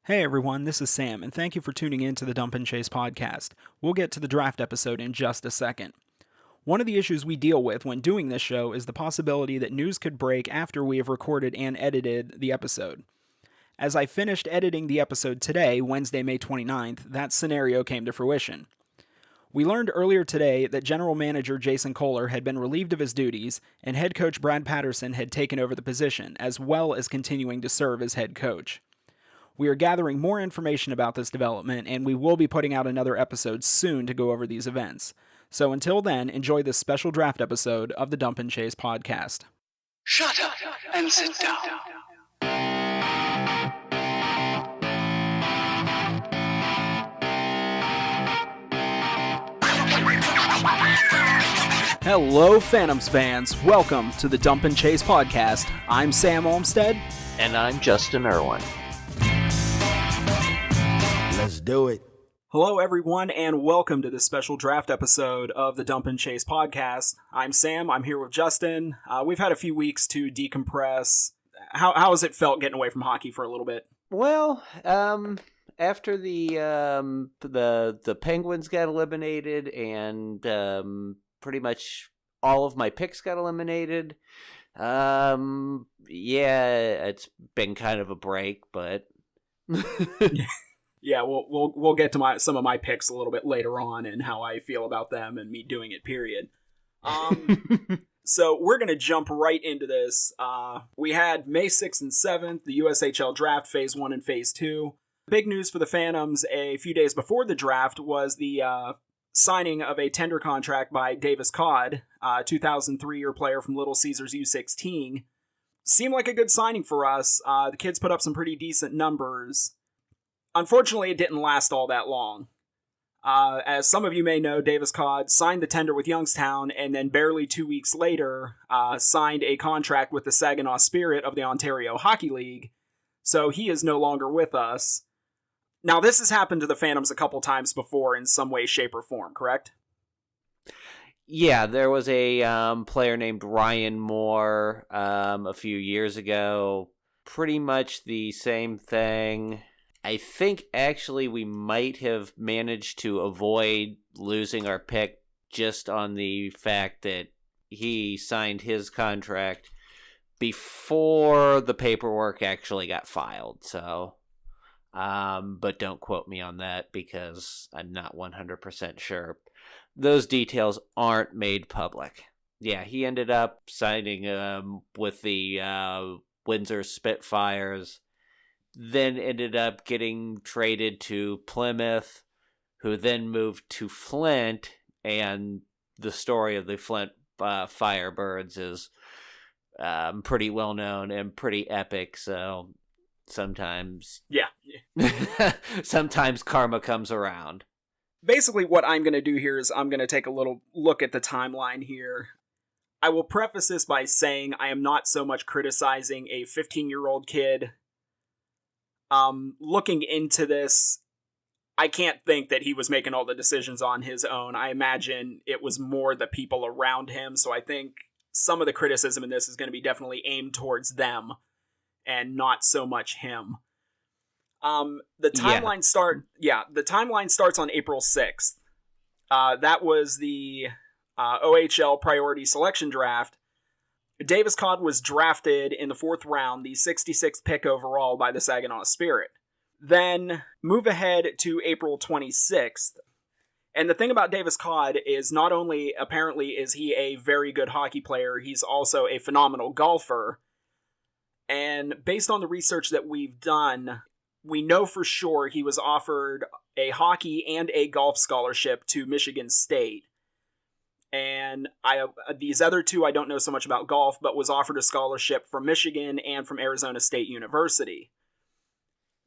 Hey everyone, this is Sam, and thank you for tuning in to the Dump and Chase podcast. We'll get to the draft episode in just a second. One of the issues we deal with when doing this show is the possibility that news could break after we have recorded and edited the episode. As I finished editing the episode today, Wednesday, May 29th, that scenario came to fruition. We learned earlier today that General Manager Jason Kohler had been relieved of his duties, and Head Coach Brad Patterson had taken over the position, as well as continuing to serve as head coach. We are gathering more information about this development, and we will be putting out another episode soon to go over these events. So until then, enjoy this special draft episode of the Dump and Chase podcast. Shut up and sit down. Hello, Phantoms fans. Welcome to the Dump and Chase podcast. I'm Sam Olmstead. And I'm Justin Irwin. Let's do it. Hello, everyone, and welcome to this special draft episode of the Dump and Chase podcast. I'm Sam. I'm here with Justin. We've had a few weeks to decompress. How has it felt getting away from hockey for a little bit? Well, after the Penguins got eliminated and pretty much all of my picks got eliminated, yeah, it's been kind of a break, but Yeah, we'll get to some of my picks a little bit later on and how I feel about them and me doing it, period. So we're going to jump right into this. We had May 6th and 7th, the USHL draft, Phase 1 and Phase 2. Big news for the Phantoms a few days before the draft was the signing of a tender contract by Davis Codd, 2003-year player from Little Caesars U16. Seemed like a good signing for us. The kids put up some pretty decent numbers. Unfortunately, it didn't last all that long. As some of you may know, Davis Codd signed the tender with Youngstown and then barely 2 weeks later signed a contract with the Saginaw Spirit of the Ontario Hockey League, so he is no longer with us. Now, this has happened to the Phantoms a couple times before in some way, shape, or form, correct? yeah, there was a player named Ryan Moore a few years ago. Pretty much the same thing. I think actually we might have managed to avoid losing our pick just on the fact that he signed his contract before the paperwork actually got filed. So, but don't quote me on that because I'm not 100% sure. Those details aren't made public. Yeah, he ended up signing with the Windsor Spitfires. Then ended up getting traded to Plymouth, who then moved to Flint, and the story of the Flint Firebirds is pretty well known and pretty epic, so sometimes... Yeah. sometimes karma comes around. Basically, what I'm going to do here is I'm going to take a little look at the timeline here. I will preface this by saying I am not so much criticizing a 15-year-old kid. Looking into this, I can't think that he was making all the decisions on his own. I imagine it was more the people around him, so I think some of the criticism in this is going to be definitely aimed towards them and not so much him. The timeline starts on April 6th. That was the OHL priority selection draft. Davis Codd was drafted in the 4th round, the 66th pick overall by the Saginaw Spirit. Then move ahead to April 26th. And the thing about Davis Codd is not only apparently is he a very good hockey player, he's also a phenomenal golfer. And based on the research that we've done, we know for sure he was offered a hockey and a golf scholarship to Michigan State. And these other two, I don't know so much about golf, but was offered a scholarship from Michigan and from Arizona State University.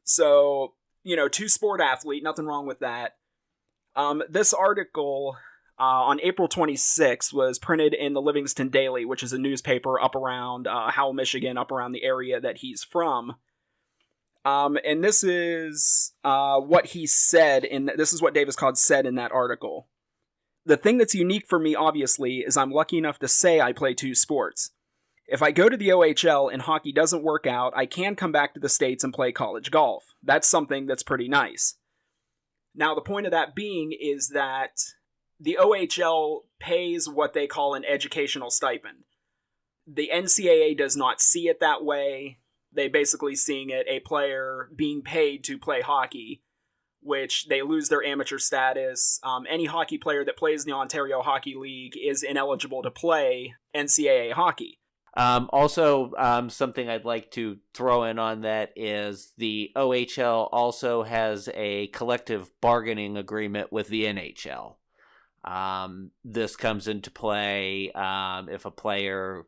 So, two-sport athlete, nothing wrong with that. This article on April 26th was printed in the Livingston Daily, which is a newspaper up around Howell, Michigan, up around the area that he's from. And this is what he said, this is what Davis Codd said in that article. The thing that's unique for me, obviously, is I'm lucky enough to say I play two sports. If I go to the OHL and hockey doesn't work out, I can come back to the States and play college golf. That's something that's pretty nice. Now, the point of that being is that the OHL pays what they call an educational stipend. The NCAA does not see it that way. They basically seeing it a player being paid to play hockey, which they lose their amateur status. Any hockey player that plays in the Ontario Hockey League is ineligible to play NCAA hockey. Also, something I'd like to throw in on that is the OHL also has a collective bargaining agreement with the NHL. This comes into play if a player,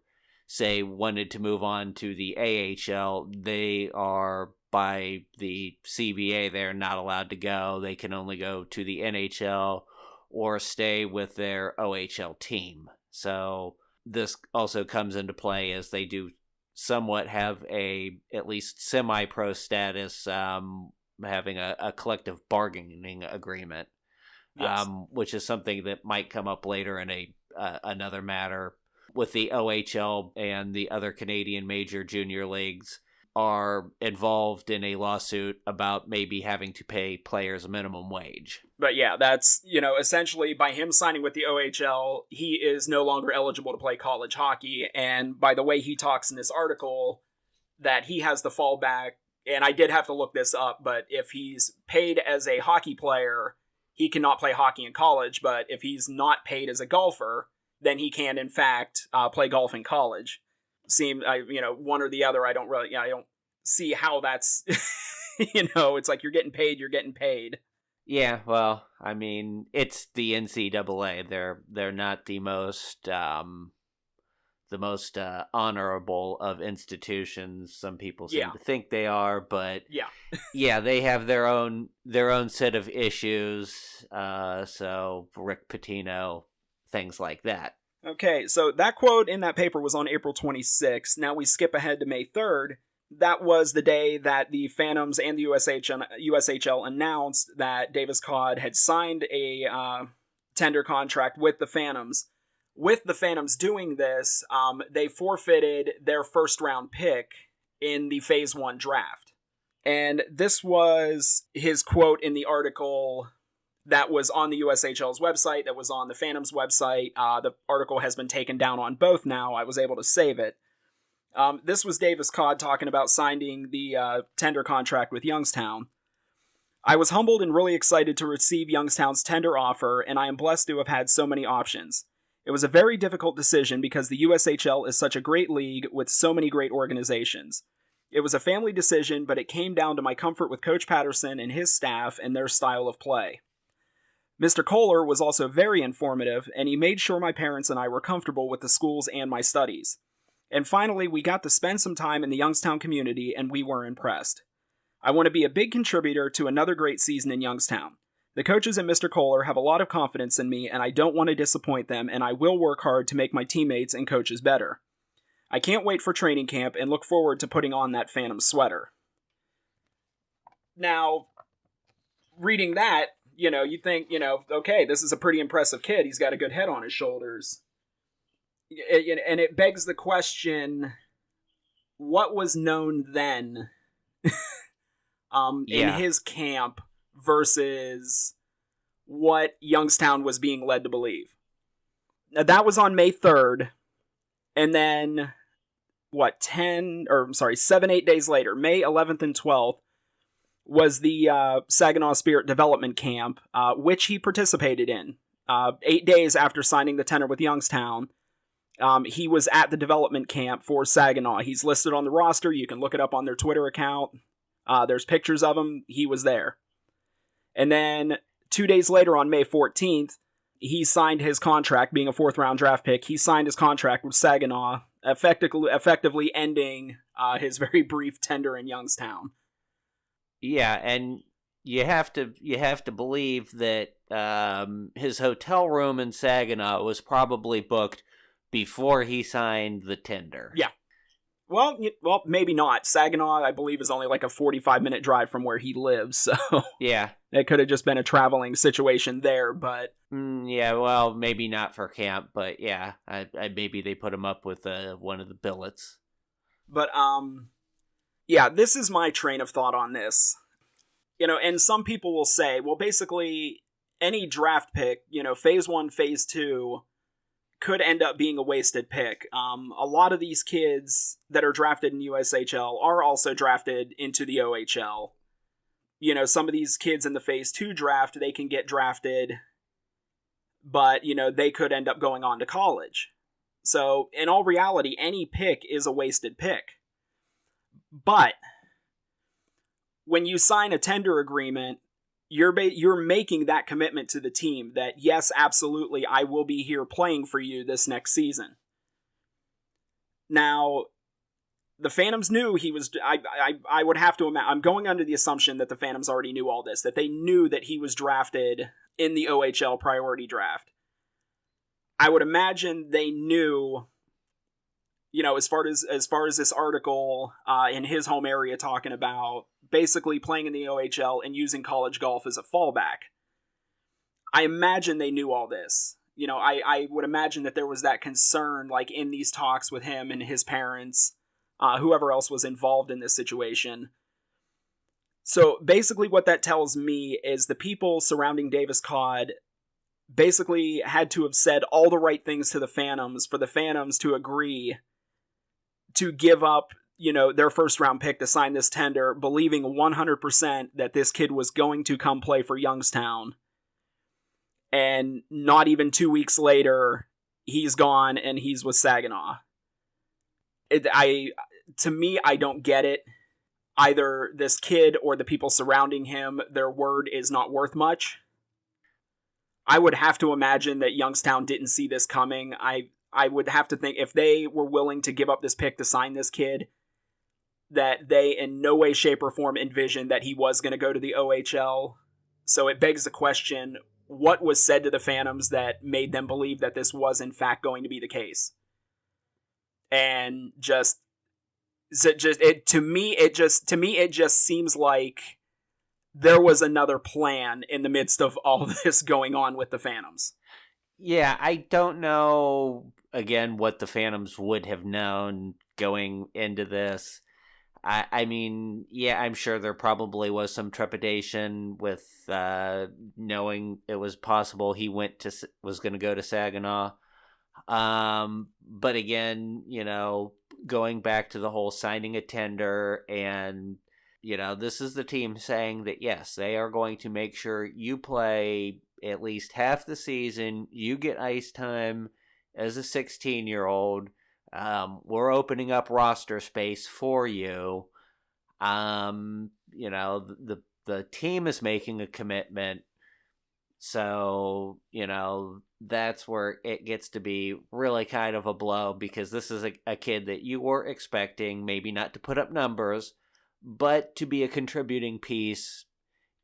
say, wanted to move on to the AHL. They are, by the CBA, they're not allowed to go. They can only go to the NHL or stay with their OHL team. So this also comes into play as they do somewhat have a at least semi-pro status, having a collective bargaining agreement, yes. Which is something that might come up later in another matter with the OHL and the other Canadian major junior leagues are involved in a lawsuit about maybe having to pay players a minimum wage. But yeah, that's, essentially by him signing with the OHL, he is no longer eligible to play college hockey. And by the way he talks in this article, that he has the fallback, and I did have to look this up, but if he's paid as a hockey player, he cannot play hockey in college. But if he's not paid as a golfer, then he can, in fact, play golf in college. One or the other, I don't see how that's, it's like you're getting paid. Yeah, well, I mean, it's the NCAA. They're not the most honorable of institutions. Some people seem to think they are, but yeah, they have their own set of issues. So Rick Pitino, things like that. Okay, so that quote in that paper was on April 26th. Now we skip ahead to May 3rd. That was the day that the Phantoms and the USHL announced that Davis Codd had signed a tender contract with the Phantoms. With the Phantoms doing this, they forfeited their first-round pick in the Phase 1 draft. And this was his quote in the article that was on the USHL's website, that was on the Phantoms website. The article has been taken down on both now. I was able to save it. This was Davis Codd talking about signing the tender contract with Youngstown. I was humbled and really excited to receive Youngstown's tender offer, and I am blessed to have had so many options. It was a very difficult decision because the USHL is such a great league with so many great organizations. It was a family decision, but it came down to my comfort with Coach Patterson and his staff and their style of play. Mr. Kohler was also very informative, and he made sure my parents and I were comfortable with the schools and my studies. And finally, we got to spend some time in the Youngstown community, and we were impressed. I want to be a big contributor to another great season in Youngstown. The coaches and Mr. Kohler have a lot of confidence in me, and I don't want to disappoint them, and I will work hard to make my teammates and coaches better. I can't wait for training camp and look forward to putting on that Phantom sweater. Now, reading that, you think, okay, this is a pretty impressive kid. He's got a good head on his shoulders. And it begs the question, what was known then in his camp versus what Youngstown was being led to believe? Now, that was on May 3rd. And then, 7-8 days later, May 11th and 12th, was the Saginaw Spirit Development Camp, which he participated in. 8 days after signing the tender with Youngstown, he was at the development camp for Saginaw. He's listed on the roster. You can look it up on their Twitter account. There's pictures of him. He was there. And then 2 days later, on May 14th, he signed his contract, being a fourth-round draft pick. He signed his contract with Saginaw, effectively ending his very brief tender in Youngstown. Yeah, and you have to believe that his hotel room in Saginaw was probably booked before he signed the tender. Yeah. Well, maybe not. Saginaw, I believe, is only like a 45-minute drive from where he lives, so Yeah. it could have just been a traveling situation there, but... Yeah, well, maybe not for camp, but yeah, maybe they put him up with one of the billets. But, yeah, this is my train of thought on this. And some people will say, well, basically, any draft pick, phase 1, phase 2... could end up being a wasted pick. A lot of these kids that are drafted in USHL are also drafted into the OHL. Some of these kids in the Phase 2 draft, they can get drafted, but, they could end up going on to college. So, in all reality, any pick is a wasted pick. But, when you sign a tender agreement, you're making that commitment to the team that, yes, absolutely, I will be here playing for you this next season. Now, the Phantoms knew he was... I would have to imagine... I'm going under the assumption that the Phantoms already knew all this, that they knew that he was drafted in the OHL priority draft. I would imagine they knew... as far as this article in his home area talking about basically playing in the OHL and using college golf as a fallback. I imagine they knew all this. I would imagine that there was that concern, like, in these talks with him and his parents, whoever else was involved in this situation. So basically what that tells me is the people surrounding Davis Codd basically had to have said all the right things to the Phantoms for the Phantoms to agree to give up, their first round pick to sign this tender, believing 100% that this kid was going to come play for Youngstown. And not even 2 weeks later, he's gone and he's with Saginaw. To me, I don't get it. Either this kid or the people surrounding him, their word is not worth much. I would have to imagine that Youngstown didn't see this coming. I would have to think if they were willing to give up this pick to sign this kid, that they in no way, shape, or form envisioned that he was going to go to the OHL. So it begs the question, what was said to the Phantoms that made them believe that this was in fact going to be the case? And to me, it just seems like there was another plan in the midst of all this going on with the Phantoms. Yeah, I don't know, again, what the Phantoms would have known going into this. I mean, yeah, I'm sure there probably was some trepidation with knowing it was possible he was going to go to Saginaw. But again, going back to the whole signing a tender and, this is the team saying that, yes, they are going to make sure you play at least half the season, you get ice time as a 16-year-old. We're opening up roster space for you. The team is making a commitment. So, that's where it gets to be really kind of a blow, because this is a kid that you were expecting, maybe not to put up numbers, but to be a contributing piece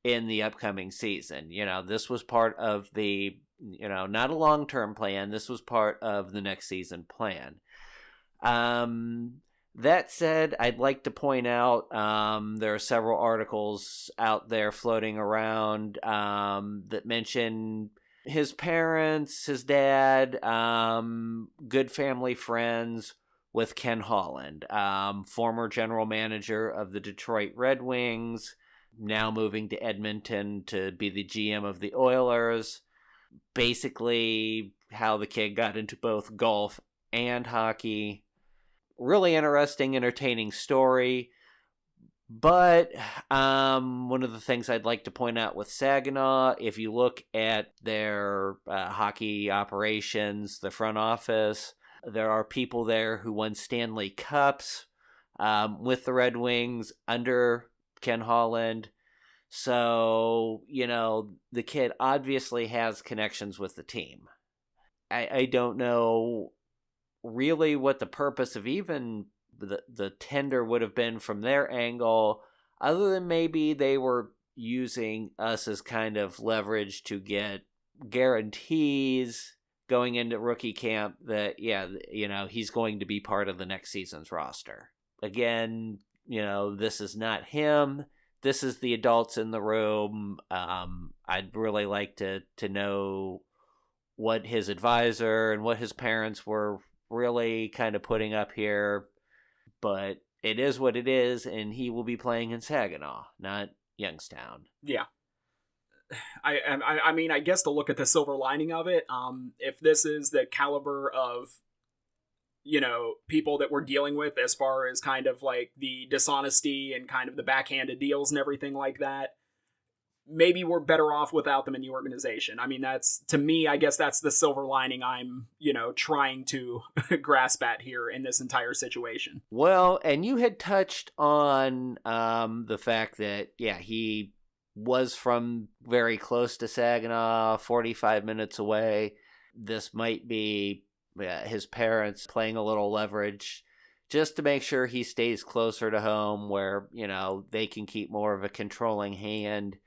in the upcoming season. This was part of the, not a long-term plan. This was part of the next season plan. That said, I'd like to point out there are several articles out there floating around that mention his parents, his dad, good family friends with Ken Holland, former general manager of the Detroit Red Wings, now moving to Edmonton to be the GM of the Oilers. Basically, how the kid got into both golf and hockey. Really interesting, entertaining story. But one of the things I'd like to point out with Saginaw, if you look at their hockey operations, the front office, there are people there who won Stanley Cups with the Red Wings under Ken Holland. So, the kid obviously has connections with the team. I don't know really what the purpose of even the tender would have been from their angle, other than maybe they were using us as kind of leverage to get guarantees going into rookie camp that, he's going to be part of the next season's roster. again, this is not him. This is the adults in the room. I'd really like to know what his advisor and what his parents were really kind of putting up here. But it is what it is, and he will be playing in Saginaw, not Youngstown. Yeah. I mean, I guess to look at the silver lining of it, if this is the caliber of, people that we're dealing with as far as kind of like the dishonesty and kind of the backhanded deals and everything like that, maybe we're better off without them in the organization. I mean, that's, to me, I guess that's the silver lining I'm, trying to grasp at here in this entire situation. Well, and you had touched on the fact that, he was from very close to Saginaw, 45 minutes away. This might be his parents playing a little leverage just to make sure he stays closer to home where, they can keep more of a controlling hand.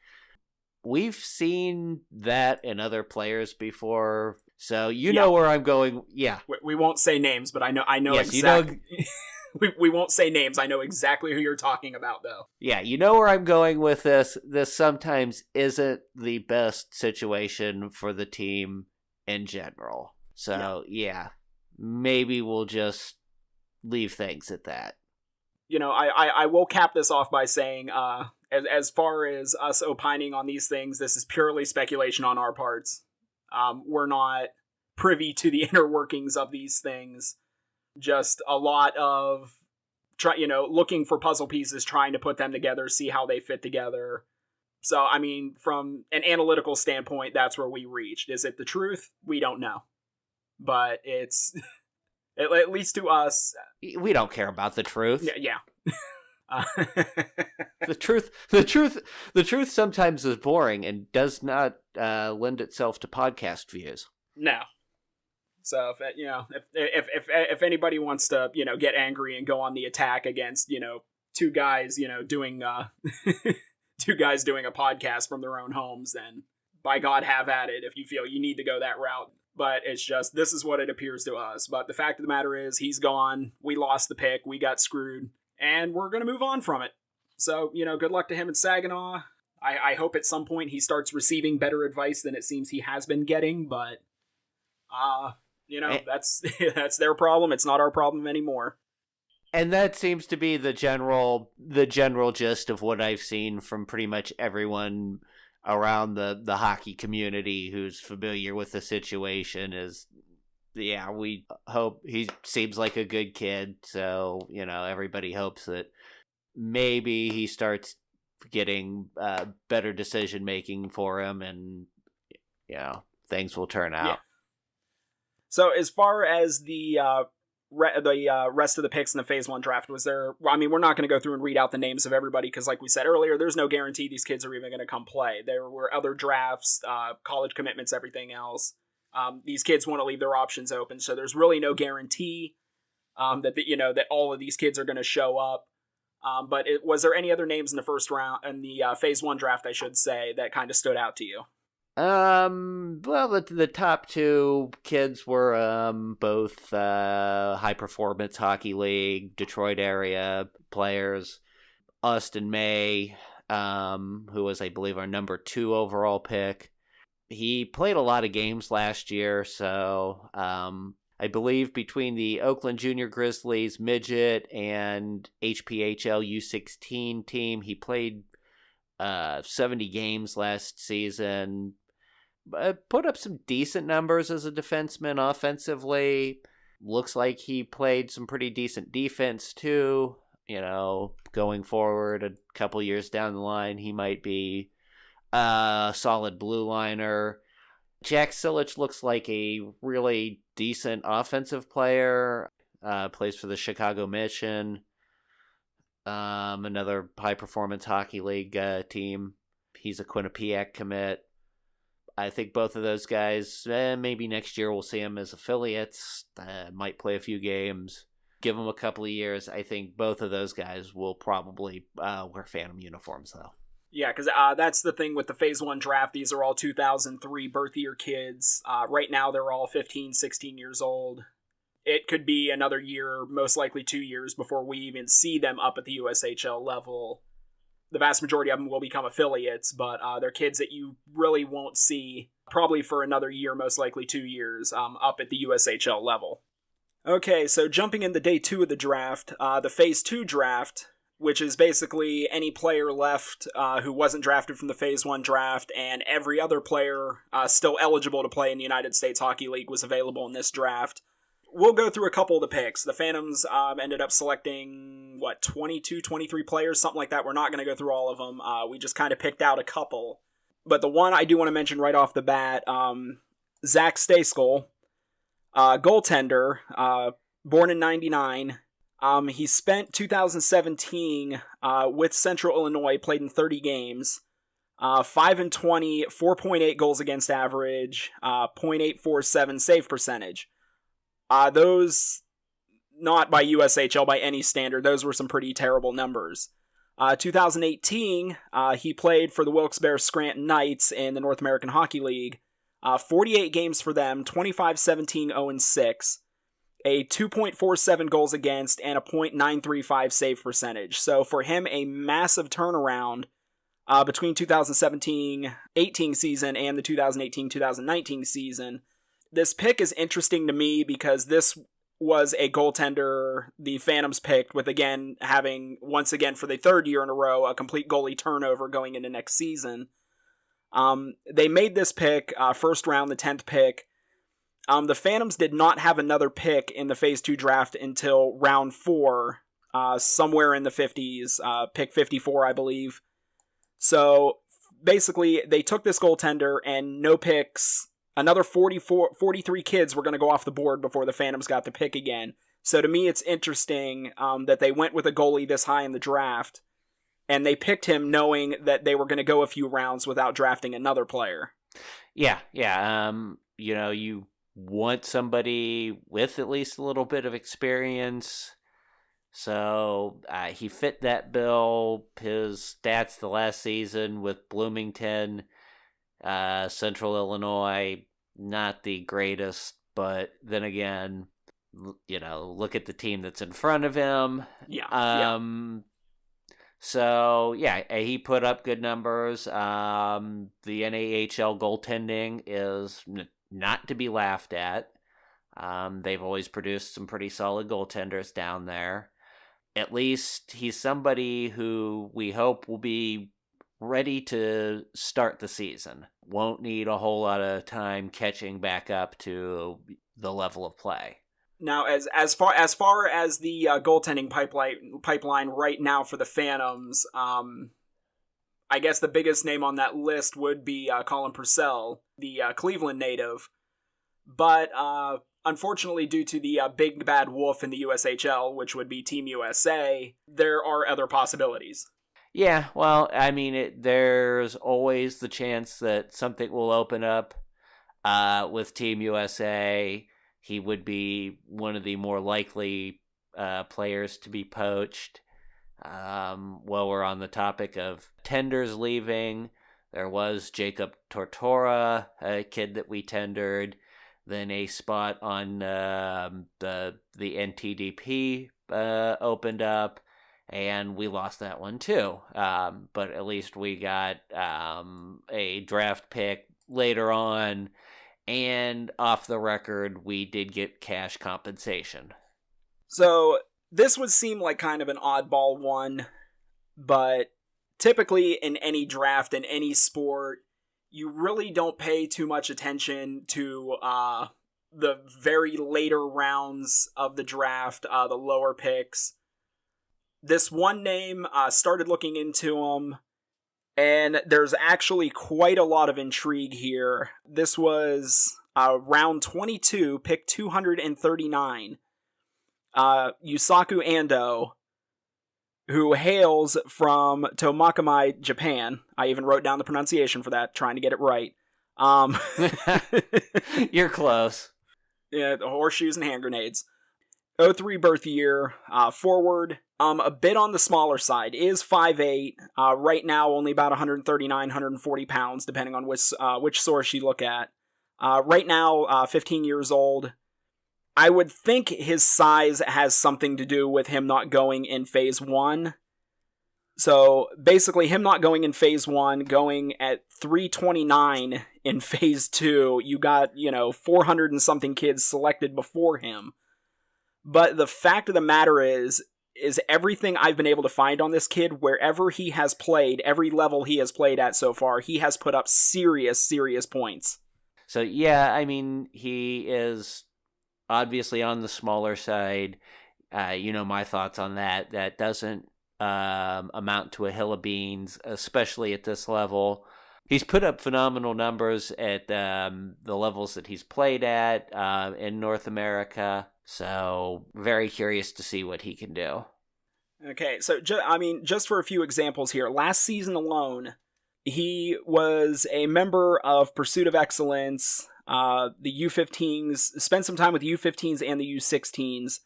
We've seen that in other players before, so you know where I'm going. Yeah. We won't say names, but I know yes, exactly. We won't say names. I know exactly who you're talking about, though. Yeah, you know where I'm going with this. This sometimes isn't the best situation for the team in general. So, maybe we'll just leave things at that. I will cap this off by saying, as far as us opining on these things, this is purely speculation on our parts. We're not privy to the inner workings of these things. Just a lot of looking for puzzle pieces, trying to put them together, see how they fit together. So, I mean, from an analytical standpoint, that's where we reached. Is it the truth? We don't know. But it's, at least to us... We don't care about the truth. Yeah. The truth sometimes is boring and does not lend itself to podcast views. No. So if anybody wants to get angry and go on the attack against two guys doing two guys doing a podcast from their own homes, then by God, have at it if you feel you need to go that route. But it's just, this is what it appears to us. But the fact of the matter is, he's gone. We lost the pick. We got screwed. And we're going to move on from it. So, good luck to him in Saginaw. I hope at some point he starts receiving better advice than it seems he has been getting. But, that's their problem. It's not our problem anymore. And that seems to be the general gist of what I've seen from pretty much everyone around the hockey community who's familiar with the situation is, we hope he seems like a good kid. So, everybody hopes that maybe he starts getting better decision making for him and, things will turn out. Yeah. So as far as the rest of the picks in the Phase 1 draft, was there... I mean, we're not going to go through and read out the names of everybody because, like we said earlier, there's no guarantee these kids are even going to come play. There were other drafts, college commitments, everything else. These kids want to leave their options open, so there's really no guarantee that all of these kids are going to show up. But was there any other names in the first round, in the Phase 1 draft, I should say, that kind of stood out to you? Well, the top two kids were both high performance hockey league Detroit area players. Austin May, who was, I believe, our number 2 overall pick. He played a lot of games last year, so I believe between the Oakland Junior Grizzlies midget and HPHL U16 team, he played 70 games last season. Put up some decent numbers as a defenseman offensively. Looks like he played some pretty decent defense too. Going forward a couple years down the line, he might be a solid blue liner. Jack Silich looks like a really decent offensive player. Plays for the Chicago Mission. Another high performance hockey league team. He's a Quinnipiac commit. I think both of those guys, maybe next year we'll see them as affiliates. Might play a few games. Give them a couple of years. I think both of those guys will probably wear Phantom uniforms, though. Yeah, because that's the thing with the Phase 1 draft. These are all 2003 birth year kids. Right now, they're all 15, 16 years old. it could be another year, most likely 2 years, before we even see them up at the USHL level. The vast majority of them will become affiliates, but they're kids that you really won't see probably for another year, most likely 2 years, up at the USHL level. Okay, so jumping into day 2 of the draft, the Phase 2 draft, which is basically any player left who wasn't drafted from the Phase 1 draft, and every other player still eligible to play in the United States Hockey League was available in this draft. We'll go through a couple of the picks. The Phantoms ended up selecting, 22, 23 players, something like that. We're not going to go through all of them. We just kind of picked out a couple. But the one I do want to mention right off the bat, Zach Stejskal, goaltender, born in 99. He spent 2017 with Central Illinois, played in 30 games. 5-20, 4.8 goals against average, .847 save percentage. Those, not by USHL by any standard, those were some pretty terrible numbers. 2018, he played for the Wilkes-Barre Scranton Knights in the North American Hockey League. 48 games for them, 25-17, 0-6, a 2.47 goals against, and a .935 save percentage. So for him, a massive turnaround between 2017-18 season and the 2018-2019 season. This pick is interesting to me because this was a goaltender the Phantoms picked with, again, having, once again for the third year in a row, a complete goalie turnover going into next season. They made this pick, first round, the 10th pick. The Phantoms did not have another pick in the Phase 2 draft until round 4, somewhere in the 50s, pick 54, I believe. So, basically, they took this goaltender and no picks. Another 43 kids were going to go off the board before the Phantoms got the pick again. So to me, it's interesting that they went with a goalie this high in the draft, and they picked him knowing that they were going to go a few rounds without drafting another player. Yeah. You want somebody with at least a little bit of experience. So he fit that bill. His stats the last season with Bloomington, Central Illinois, not the greatest, but then again, look at the team that's in front of him. So, he put up good numbers. The NAHL goaltending is not to be laughed at. They've always produced some pretty solid goaltenders down there. At least he's somebody who we hope will be ready to start the season. Won't need a whole lot of time catching back up to the level of play. Now, as far as the goaltending pipeline right now for the Phantoms, I guess the biggest name on that list would be Colin Purcell, the Cleveland native. But unfortunately, due to the big bad wolf in the USHL, which would be Team USA, there are other possibilities. Yeah, well, I mean, there's always the chance that something will open up with Team USA. He would be one of the more likely players to be poached. While we're on the topic of tenders leaving, there was Jacob Tortora, a kid that we tendered. Then a spot on the NTDP opened up. And we lost that one too. But at least we got a draft pick later on. And off the record, we did get cash compensation. So this would seem like kind of an oddball one. But typically in any draft, in any sport, you really don't pay too much attention to the very later rounds of the draft, the lower picks. This one name, started looking into him, and there's actually quite a lot of intrigue here. This was round 22, pick 239. Yusaku Ando, who hails from Tomakomai, Japan. I even wrote down the pronunciation for that, trying to get it right. You're close. Yeah, the horseshoes and hand grenades. 03 birth year, forward, a bit on the smaller side, is 5'8", right now only about 139, 140 pounds, depending on which source you look at. Right now, 15 years old, I would think his size has something to do with him not going in phase 1. So basically him not going in phase 1, going at 329 in phase 2, you got, 400 and something kids selected before him. But the fact of the matter is everything I've been able to find on this kid, wherever he has played, every level he has played at so far, he has put up serious points. So yeah, I mean, he is obviously on the smaller side. My thoughts on that. That doesn't amount to a hill of beans, especially at this level. He's put up phenomenal numbers at the levels that he's played at in North America. So very curious to see what he can do. Okay, so just for a few examples here, last season alone, he was a member of Pursuit of Excellence, the U15s, spent some time with the U15s and the U16s.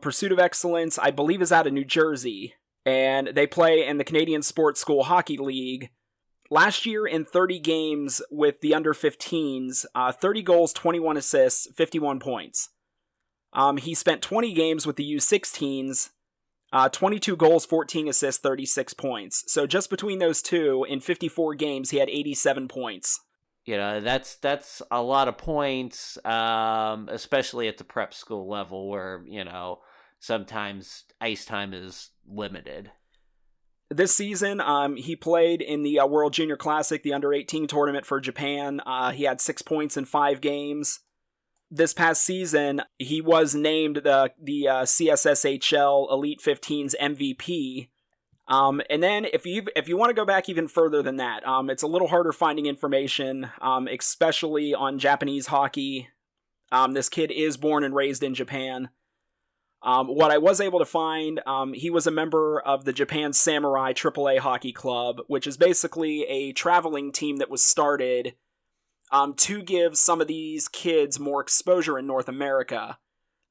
Pursuit of Excellence, I believe, is out of New Jersey, and they play in the Canadian Sports School Hockey League. Last year, in 30 games with the under-15s, 30 goals, 21 assists, 51 points. He spent 20 games with the U16s, 22 goals, 14 assists, 36 points. So just between those two, in 54 games, he had 87 points. That's a lot of points, especially at the prep school level where, sometimes ice time is limited. This season, he played in the World Junior Classic, the under-18 tournament for Japan. He had 6 points in 5 games. This past season, he was named the CSSHL Elite 15's MVP. And then if you want to go back even further than that, it's a little harder finding information, especially on Japanese hockey. This kid is born and raised in Japan. What I was able to find, he was a member of the Japan Samurai AAA Hockey Club, which is basically a traveling team that was started to give some of these kids more exposure in North America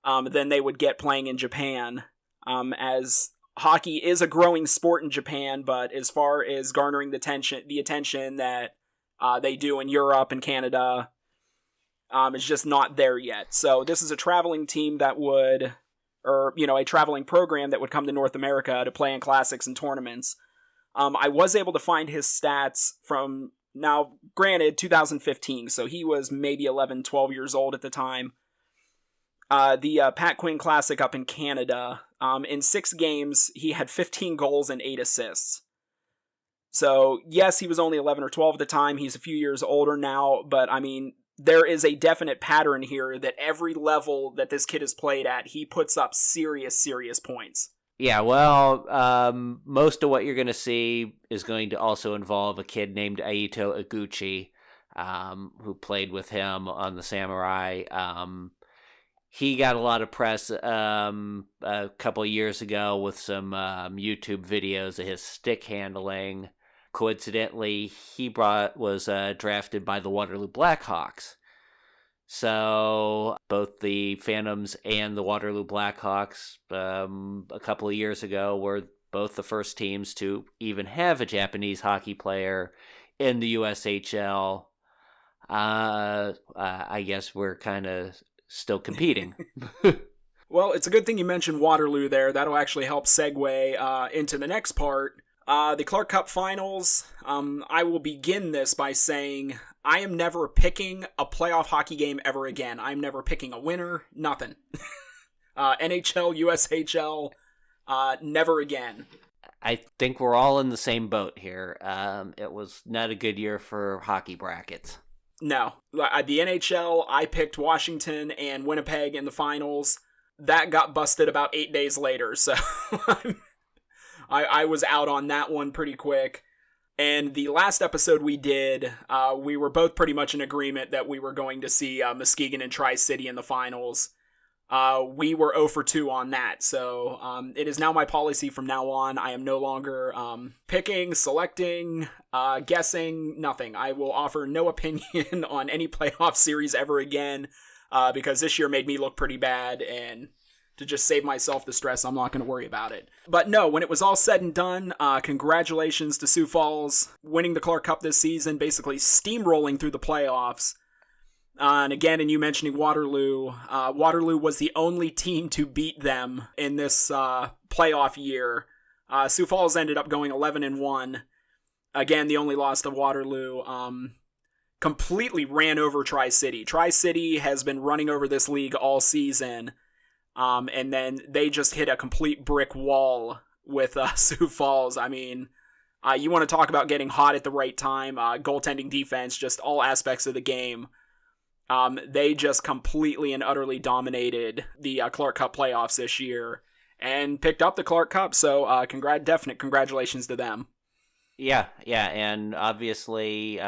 than they would get playing in Japan, as hockey is a growing sport in Japan, but as far as garnering the attention that they do in Europe and Canada, it's just not there yet. So this is a traveling team that would, a traveling program that would come to North America to play in classics and tournaments. I was able to find his stats from, now granted, 2015, so he was maybe 11, 12 years old at the time. The Pat Quinn Classic up in Canada, in 6 games, he had 15 goals and 8 assists. So, yes, he was only 11 or 12 at the time. He's a few years older now, but, there is a definite pattern here that every level that this kid has played at, he puts up serious points. Yeah, well, most of what you're going to see is going to also involve a kid named Aito Iguchi, who played with him on the Samurai. He got a lot of press a couple of years ago with some YouTube videos of his stick handling. Coincidentally, he was drafted by the Waterloo Blackhawks. So both the Phantoms and the Waterloo Blackhawks a couple of years ago were both the first teams to even have a Japanese hockey player in the USHL. I guess we're kind of still competing. Well, it's a good thing you mentioned Waterloo there. That'll actually help segue into the next part. The Clark Cup Finals, I will begin this by saying I am never picking a playoff hockey game ever again. I'm never picking a winner, nothing. NHL, USHL, never again. I think we're all in the same boat here. It was not a good year for hockey brackets. No. The NHL, I picked Washington and Winnipeg in the finals. That got busted about 8 days later, so I was out on that one pretty quick. And the last episode we did, we were both pretty much in agreement that we were going to see Muskegon and Tri-City in the finals. We were 0 for 2 on that, so it is now my policy from now on. I am no longer picking, selecting, guessing, nothing. I will offer no opinion on any playoff series ever again, because this year made me look pretty bad, and to just save myself the stress, I'm not going to worry about it. But no, when it was all said and done, congratulations to Sioux Falls winning the Clark Cup this season, basically steamrolling through the playoffs. And you mentioning Waterloo. Waterloo was the only team to beat them in this playoff year. Sioux Falls ended up going 11-1. Again, the only loss to Waterloo. Completely ran over Tri-City. Tri-City has been running over this league all season. And then they just hit a complete brick wall with Sioux Falls. I mean, you want to talk about getting hot at the right time. Goaltending, defense, just all aspects of the game. They just completely and utterly dominated the Clark Cup playoffs this year and picked up the Clark Cup. So definite congratulations to them. Yeah, and obviously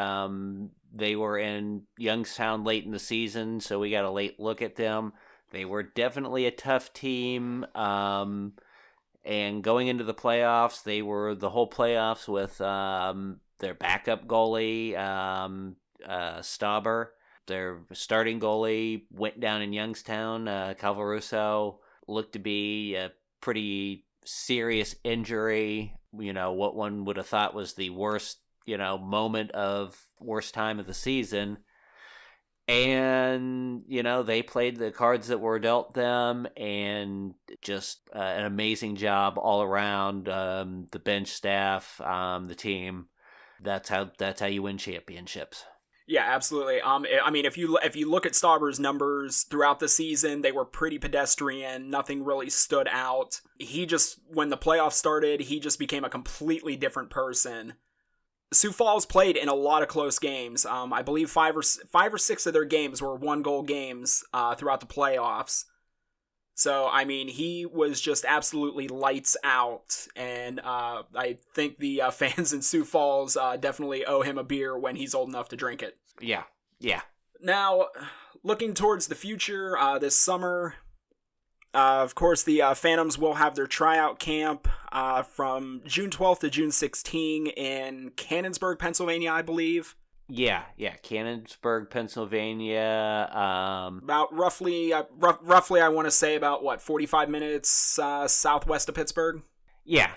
they were in Youngstown late in the season, so we got a late look at them. They were definitely a tough team, and going into the playoffs, they were the whole playoffs with their backup goalie, Stauber. Their starting goalie went down in Youngstown. Calvaruso looked to be a pretty serious injury. What one would have thought was the worst, worst time of the season. And, they played the cards that were dealt them, and just an amazing job all around. The bench staff, the team. That's how you win championships. Yeah, absolutely. I mean, if you look at Stauber's numbers throughout the season, they were pretty pedestrian. Nothing really stood out. When the playoffs started, he just became a completely different person. Sioux Falls played in a lot of close games. I believe five or six of their games were 1-goal games throughout the playoffs. So, I mean, he was just absolutely lights out, and I think the fans in Sioux Falls definitely owe him a beer when he's old enough to drink it. Yeah. Now, looking towards the future, this summer, of course, the Phantoms will have their tryout camp from June 12th to June 16th in Cannonsburg, Pennsylvania, I believe. Yeah, Cannonsburg, Pennsylvania. About roughly, I want to say about 45 minutes southwest of Pittsburgh. Yeah.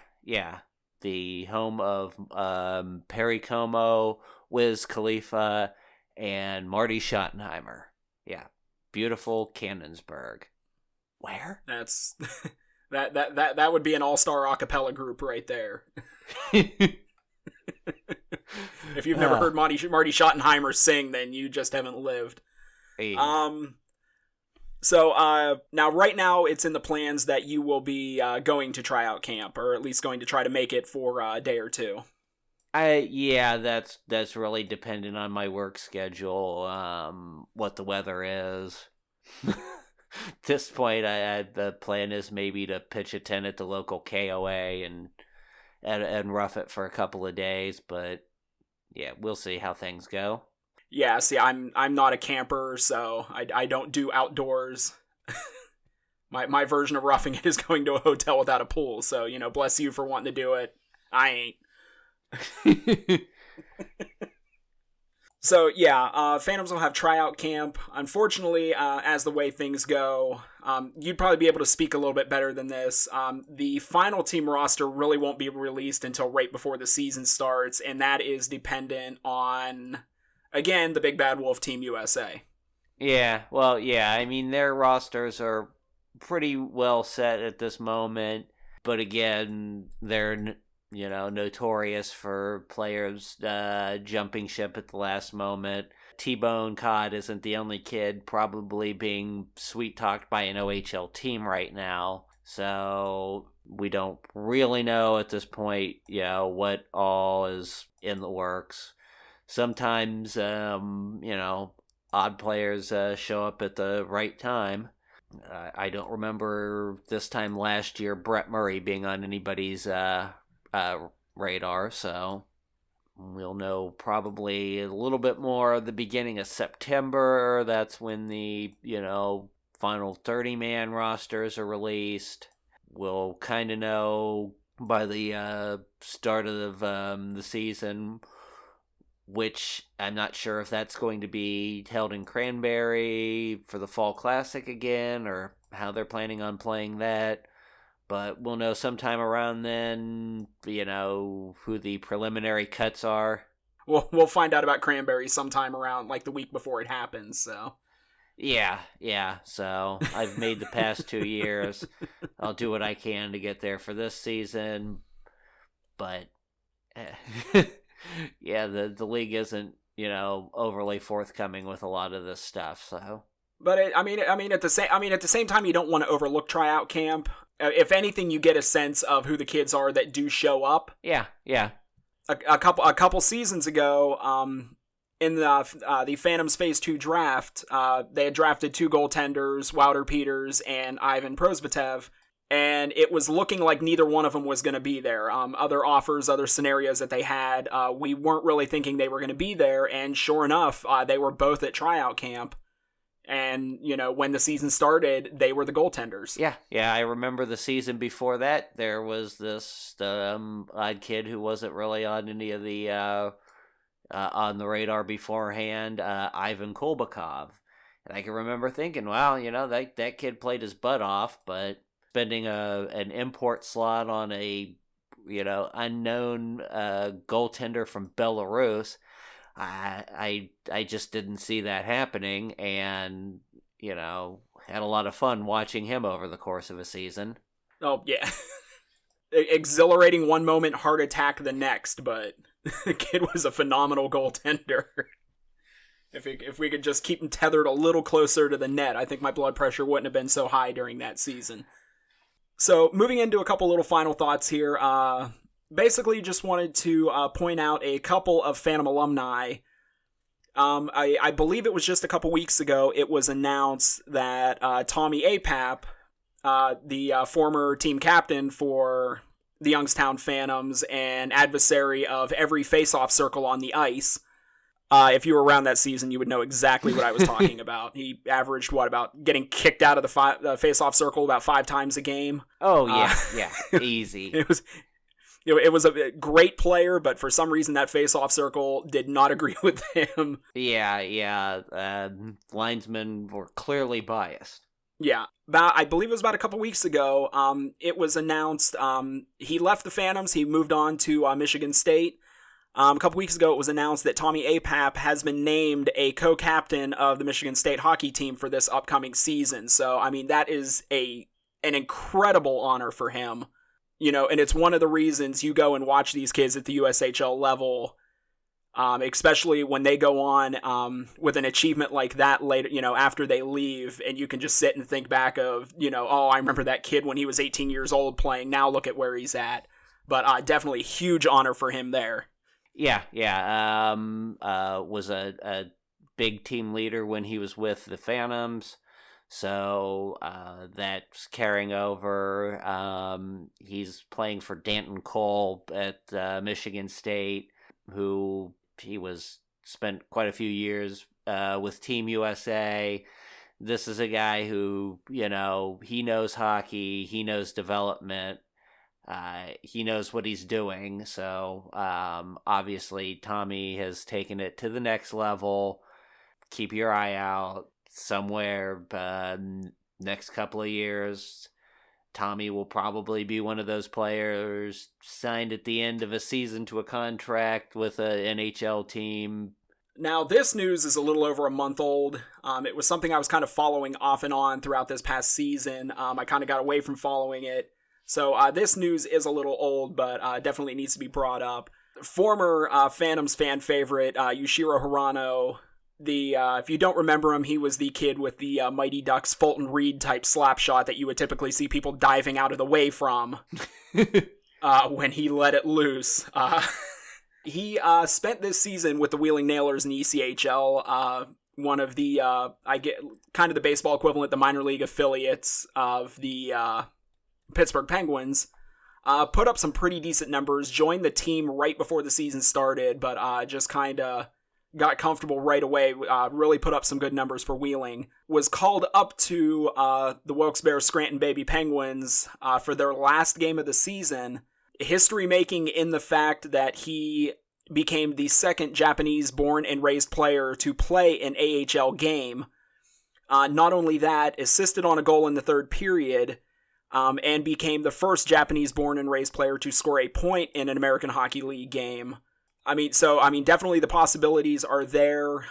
The home of Perry Como, Wiz Khalifa, and Marty Schottenheimer. Yeah, beautiful Cannonsburg. Where? That's that would be an all-star a cappella group right there. If you've never heard Marty Schottenheimer sing, then you just haven't lived. Hey. So now, right now, it's in the plans that you will be going to tryout camp, or at least going to try to make it for a day or two. That's really dependent on my work schedule, what the weather is. At this point, the plan is maybe to pitch a tent at the local KOA and rough it for a couple of days, but yeah, we'll see how things go. Yeah, see, I'm not a camper, so I don't do outdoors. My version of roughing it is going to a hotel without a pool, so, bless you for wanting to do it. I ain't. So, yeah, Phantoms will have tryout camp. Unfortunately, as the way things go, you'd probably be able to speak a little bit better than this. The final team roster really won't be released until right before the season starts, and that is dependent on, again, the Big Bad Wolf Team USA. Yeah, well, yeah, I mean, their rosters are pretty well set at this moment, but again, they're notorious for players jumping ship at the last moment. T-Bone Cod isn't the only kid probably being sweet-talked by an OHL team right now. So we don't really know at this point, what all is in the works. Sometimes, odd players show up at the right time. I don't remember this time last year Brett Murray being on anybody's radar, so we'll know probably a little bit more at the beginning of September. That's when the final 30-man rosters are released. We'll kind of know by the start of the season, which I'm not sure if that's going to be held in Cranberry for the Fall Classic again, or how they're planning on playing that. But we'll know sometime around then, who the preliminary cuts are. We'll find out about Cranberry sometime around like the week before it happens. So yeah. So I've made the past 2 years. I'll do what I can to get there for this season, but yeah, the league isn't overly forthcoming with a lot of this stuff. So, but at the same time, you don't want to overlook tryout camp. If anything, you get a sense of who the kids are that do show up. Yeah. A couple seasons ago, in the Phantoms Phase 2 draft, they had drafted 2 goaltenders, Wilder Peters and Ivan Prosvatev, and it was looking like neither one of them was going to be there. Other offers, other scenarios that they had, we weren't really thinking they were going to be there, and sure enough, they were both at tryout camp. And, when the season started, they were the goaltenders. Yeah, I remember the season before that, there was this odd kid who wasn't really on any of the on the radar beforehand, Ivan Kolbakov. And I can remember thinking, wow, that kid played his butt off, but spending an import slot on a unknown goaltender from Belarus, I just didn't see that happening, and had a lot of fun watching him over the course of a season. Oh yeah, exhilarating one moment, heart attack the next. But the kid was a phenomenal goaltender. If we could just keep him tethered a little closer to the net, I think my blood pressure wouldn't have been so high during that season. So moving into a couple little final thoughts here. Basically, just wanted to point out a couple of Phantom alumni. I believe it was just a couple weeks ago, it was announced that Tommy Apap, the former team captain for the Youngstown Phantoms and adversary of every face-off circle on the ice, if you were around that season, you would know exactly what I was talking about. He averaged, about getting kicked out of the face-off circle about 5 times a game? Oh, yeah, easy. It was a great player, but for some reason that face-off circle did not agree with him. Yeah. Linesmen were clearly biased. Yeah. I believe it was about a couple weeks ago, it was announced he left the Phantoms, he moved on to Michigan State. A couple weeks ago, it was announced that Tommy Apap has been named a co-captain of the Michigan State hockey team for this upcoming season. So, that is an incredible honor for him. And it's one of the reasons you go and watch these kids at the USHL level, especially when they go on with an achievement like that later, after they leave, and you can just sit and think back of, I remember that kid when he was 18 years old playing, now look at where he's at. But definitely huge honor for him there. Yeah. Was a big team leader when he was with the Phantoms. So that's carrying over. He's playing for Danton Cole at Michigan State, who he spent quite a few years with Team USA. This is a guy who, he knows hockey, he knows development, he knows what he's doing. So obviously Tommy has taken it to the next level. Keep your eye out. Somewhere next couple of years, Tommy will probably be one of those players signed at the end of a season to a contract with an NHL team. Now, this news is a little over a month old. It was something I was kind of following off and on throughout this past season. I kind of got away from following it. So this news is a little old, but definitely needs to be brought up. Former Phantoms fan favorite, Yushiro Hirano, if you don't remember him, he was the kid with the Mighty Ducks Fulton Reed type slap shot that you would typically see people diving out of the way from when he let it loose. He spent this season with the Wheeling Nailers in the ECHL, one of the, kind of the baseball equivalent, the minor league affiliates of the Pittsburgh Penguins. Put up some pretty decent numbers, joined the team right before the season started, but just kind of got comfortable right away, really put up some good numbers for Wheeling. Was called up to the Wilkes-Barre Scranton Baby Penguins for their last game of the season. History making in the fact that he became the second Japanese-born and raised player to play an AHL game. Not only that, assisted on a goal in the third period, and became the first Japanese-born and raised player to score a point in an American Hockey League game. Definitely the possibilities are there.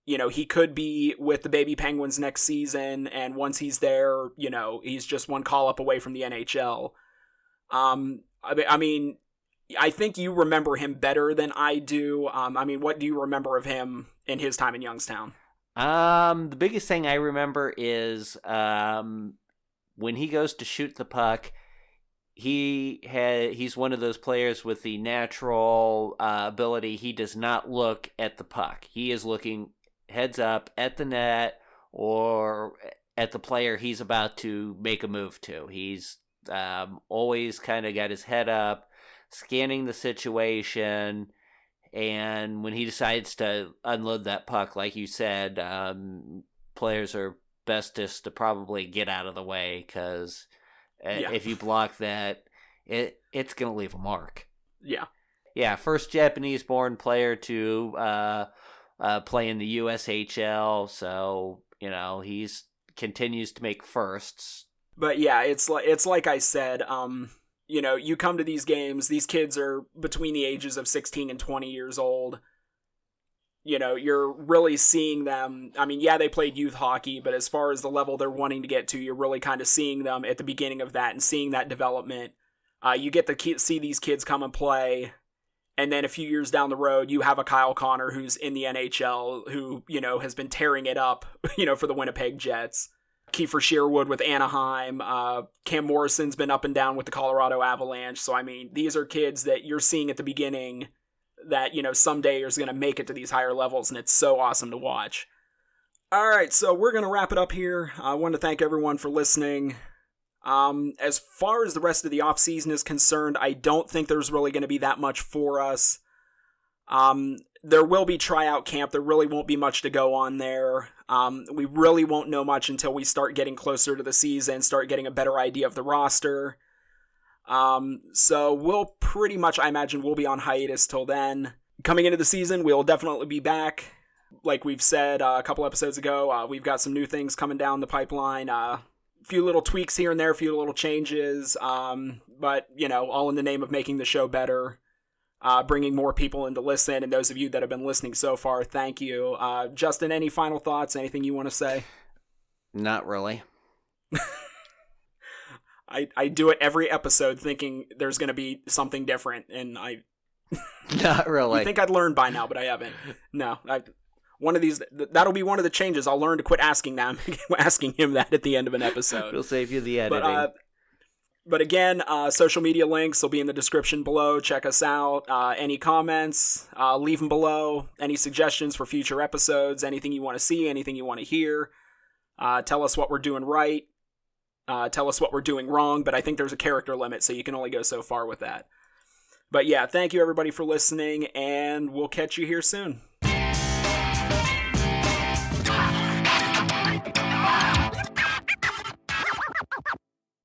He could be with the baby Penguins next season, and once he's there, he's just one call up away from the NHL. I think you remember him better than I do. What do you remember of him in his time in Youngstown? The biggest thing I remember is when he goes to shoot the puck, he's one of those players with the natural ability. He does not look at the puck. He is looking heads up at the net or at the player he's about to make a move to. He's always kind of got his head up, scanning the situation, and when he decides to unload that puck, like you said, players are bestest to probably get out of the way, because if you block that, it's going to leave a mark. Yeah, first Japanese-born player to play in the USHL, so, he's continues to make firsts. But yeah, it's like I said, you come to these games, these kids are between the ages of 16 and 20 years old. You're really seeing them. They played youth hockey, but as far as the level they're wanting to get to, you're really kind of seeing them at the beginning of that and seeing that development. You get to see these kids come and play, and then a few years down the road, you have a Kyle Connor who's in the NHL, who, has been tearing it up, for the Winnipeg Jets. Kiefer Sherwood with Anaheim. Cam Morrison's been up and down with the Colorado Avalanche. So, these are kids that you're seeing at the beginning that, someday is going to make it to these higher levels, and it's so awesome to watch. All right, so we're going to wrap it up here. I want to thank everyone for listening. As far as the rest of the offseason is concerned, I don't think there's really going to be that much for us. There will be tryout camp. There really won't be much to go on there. We really won't know much until we start getting closer to the season, start getting a better idea of the roster. So we'll pretty much, I imagine, we'll be on hiatus till then. Coming into the season, we'll definitely be back. Like we've said a couple episodes ago, we've got some new things coming down the pipeline. A few little tweaks here and there, a few little changes. But, all in the name of making the show better. Bringing more people in to listen, and those of you that have been listening so far, thank you. Justin, any final thoughts? Anything you want to say? Not really. I do it every episode thinking there's going to be something different, and Not really. You think I'd learned by now, but I haven't. No, one of these, that'll be one of the changes. I'll learn to quit asking him that at the end of an episode. We'll save you the editing. But again, social media links will be in the description below. Check us out. Any comments, leave them below. Any suggestions for future episodes, anything you want to see, anything you want to hear. Tell us what we're doing right. Tell us what we're doing wrong, but I think there's a character limit, so you can only go so far with that. But yeah, thank you everybody for listening, and we'll catch you here soon.